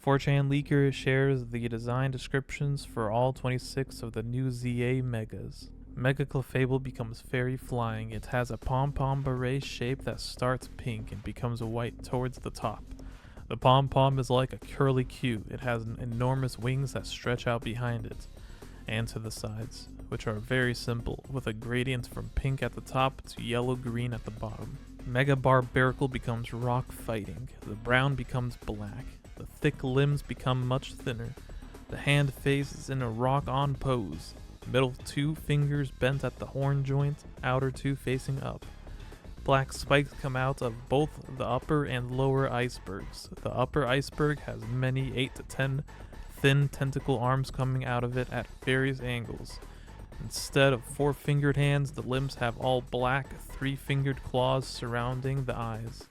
4chan leaker shares the design descriptions for all 26 of the new ZA Megas. Mega Clefable becomes fairy flying. It has a pom-pom beret shape that starts pink and becomes white towards the top. The pom-pom is like a curly Q. It has enormous wings that stretch out behind it and to the sides, which are very simple, with a gradient from pink at the top to yellow-green at the bottom. Mega Barbaracle becomes rock fighting. The brown becomes black. The thick limbs become much thinner. The hand face is in a rock-on pose. Middle two fingers bent at the horn joint, outer two facing up. Black spikes come out of both the upper and lower icebergs. The upper iceberg has many 8 to 10 thin tentacle arms coming out of it at various angles. Instead of 4-fingered hands, the limbs have all black 3-fingered claws surrounding the eyes.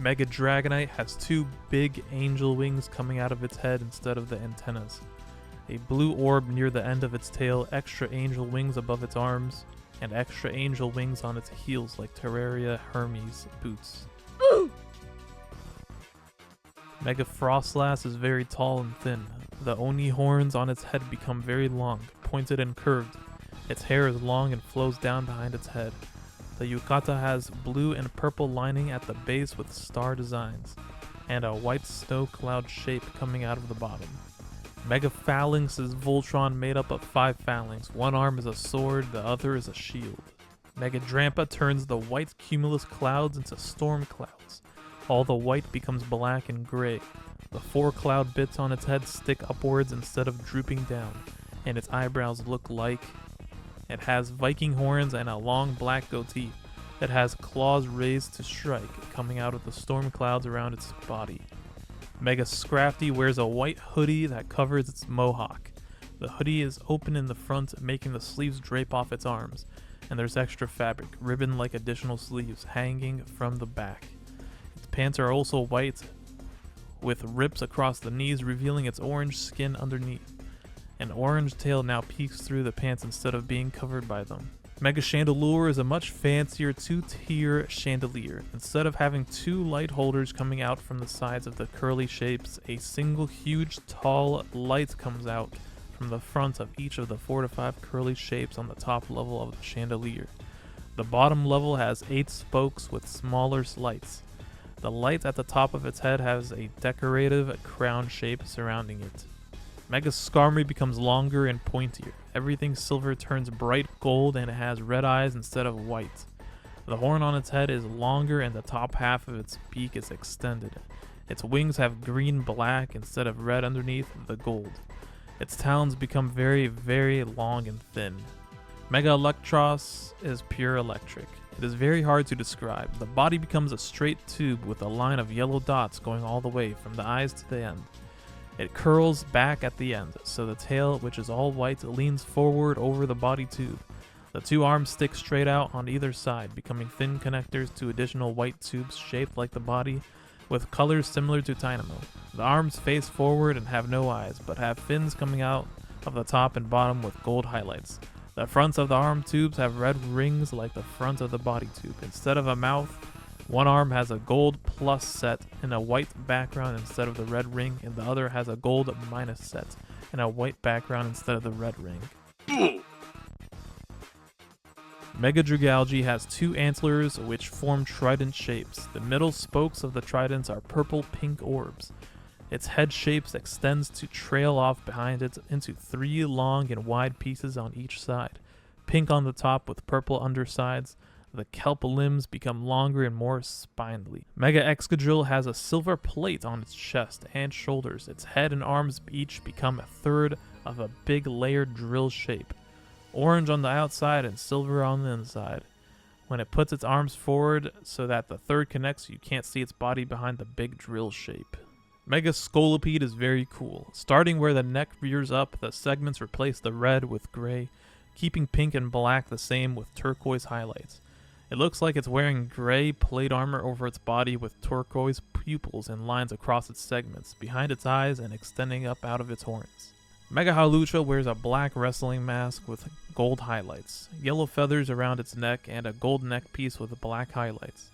Mega Dragonite has 2 big angel wings coming out of its head instead of the antennas. A blue orb near the end of its tail, extra angel wings above its arms, and extra angel wings on its heels like Terraria Hermes boots. Mega Frostlass is very tall and thin. The Oni horns on its head become very long, pointed and curved. Its hair is long and flows down behind its head. The Yukata has blue and purple lining at the base with star designs, and a white snow cloud shape coming out of the bottom. Mega Phalanx is Voltron made up of 5 phalanx. One arm is a sword, the other is a shield. Mega Drampa turns the white cumulus clouds into storm clouds. All the white becomes black and gray. The 4 cloud bits on its head stick upwards instead of drooping down, and its eyebrows look like... It has Viking horns and a long black goatee. It has claws raised to strike, coming out of the storm clouds around its body. Mega Scrafty wears a white hoodie that covers its mohawk. The hoodie is open in the front, making the sleeves drape off its arms, and there's extra fabric, ribbon-like additional sleeves, hanging from the back. Its pants are also white, with rips across the knees, revealing its orange skin underneath. An orange tail now peeks through the pants instead of being covered by them. Mega Chandelure is a much fancier 2-tier chandelier. Instead of having 2 light holders coming out from the sides of the curly shapes, a single huge tall light comes out from the front of each of the 4 to 5 curly shapes on the top level of the chandelier. The bottom level has 8 spokes with smaller lights. The light at the top of its head has a decorative crown shape surrounding it. Mega Skarmory becomes longer and pointier. Everything silver turns bright gold and it has red eyes instead of white. The horn on its head is longer and the top half of its beak is extended. Its wings have green-black instead of red underneath the gold. Its talons become very, very long and thin. Mega Electros is pure electric. It is very hard to describe. The body becomes a straight tube with a line of yellow dots going all the way from the eyes to the end. It curls back at the end, so the tail, which is all white, leans forward over the body tube. The 2 arms stick straight out on either side, becoming thin connectors to additional white tubes shaped like the body, with colors similar to Tynamo. The arms face forward and have no eyes, but have fins coming out of the top and bottom with gold highlights. The fronts of the arm tubes have red rings like the front of the body tube. Instead of a mouth, one arm has a gold plus set in a white background instead of the red ring, and the other has a gold minus set in a white background instead of the red ring. Mega Dragalge has 2 antlers which form trident shapes. The middle spokes of the tridents are purple-pink orbs. Its head shapes extends to trail off behind it into 3 long and wide pieces on each side. Pink on the top with purple undersides. The kelp limbs become longer and more spindly. Mega Excadrill has a silver plate on its chest and shoulders. Its head and arms each become a third of a big layered drill shape. Orange on the outside and silver on the inside. When it puts its arms forward so that the third connects, you can't see its body behind the big drill shape. Mega Scolipede is very cool. Starting where the neck rears up, the segments replace the red with gray, keeping pink and black the same with turquoise highlights. It looks like it's wearing gray plate armor over its body with turquoise pupils and lines across its segments, behind its eyes and extending up out of its horns. Mega Hawlucha wears a black wrestling mask with gold highlights, yellow feathers around its neck, and a gold neck piece with black highlights.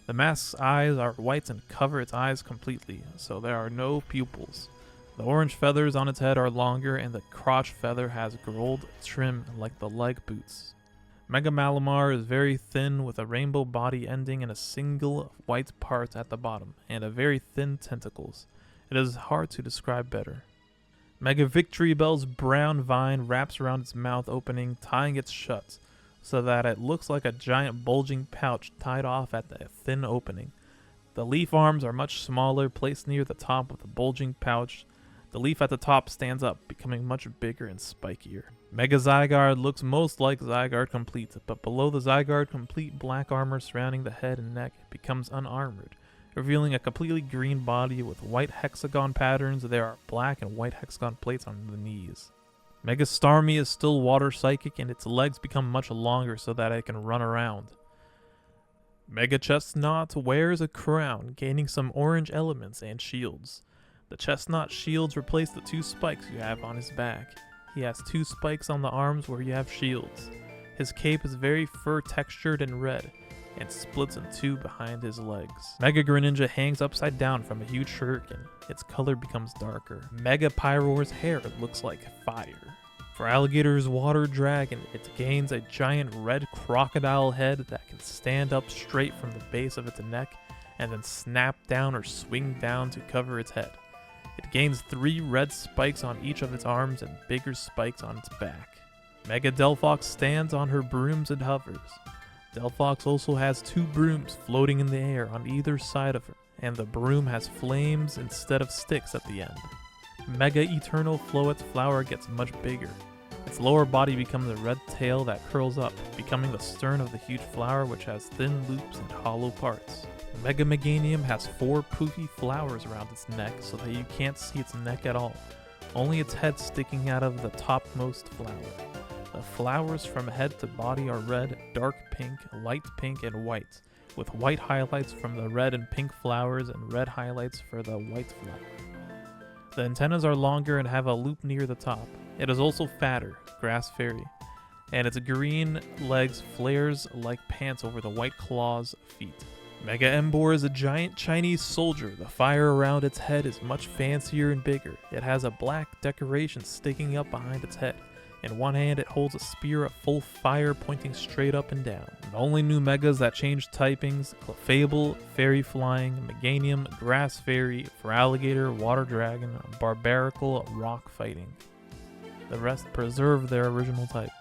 The mask's eyes are white and cover its eyes completely, so there are no pupils. The orange feathers on its head are longer, and the crotch feather has gold trim like the leg boots. Mega Malamar is very thin with a rainbow body ending in a single white part at the bottom, and a very thin tentacles. It is hard to describe better. Mega Victory Bell's brown vine wraps around its mouth opening, tying it shut, so that it looks like a giant bulging pouch tied off at the thin opening. The leaf arms are much smaller, placed near the top of the bulging pouch. The leaf at the top stands up, becoming much bigger and spikier. Mega Zygarde looks most like Zygarde Complete, but below the Zygarde Complete black armor surrounding the head and neck becomes unarmored, revealing a completely green body with white hexagon patterns. There are black and white hexagon plates on the knees. Mega Starmie is still water psychic, and its legs become much longer so that it can run around. Mega Chestnut wears a crown, gaining some orange elements and shields. The chestnut shields replace the 2 spikes you have on his back. He has 2 spikes on the arms where you have shields. His cape is very fur textured and red, and splits in 2 behind his legs. Mega Greninja hangs upside down from a huge shuriken. Its color becomes darker. Mega Pyroar's hair looks like fire. For Alligator's water dragon, it gains a giant red crocodile head that can stand up straight from the base of its neck and then snap down or swing down to cover its head. It gains 3 red spikes on each of its arms and bigger spikes on its back. Mega Delphox stands on her brooms and hovers. Delphox also has 2 brooms floating in the air on either side of her, and the broom has flames instead of sticks at the end. Mega Eternal Floet's flower gets much bigger. Its lower body becomes a red tail that curls up, becoming the stern of the huge flower, which has thin loops and hollow parts. Mega Meganium has 4 poofy flowers around its neck so that you can't see its neck at all, only its head sticking out of the topmost flower. The flowers from head to body are red, dark pink, light pink, and white, with white highlights from the red and pink flowers and red highlights for the white flower. The antennas are longer and have a loop near the top. It is also fatter, Grass Fairy, and its green legs flares like pants over the white claws feet. Mega Emboar is a giant Chinese soldier. The fire around its head is much fancier and bigger. It has a black decoration sticking up behind its head. In one hand, it holds a spear of full fire pointing straight up and down. The only new Megas that change typings: Clefable, Fairy Flying, Meganium, Grass Fairy, Feraligatr, Water Dragon, Barbaracle, Rock Fighting. The rest preserve their original types.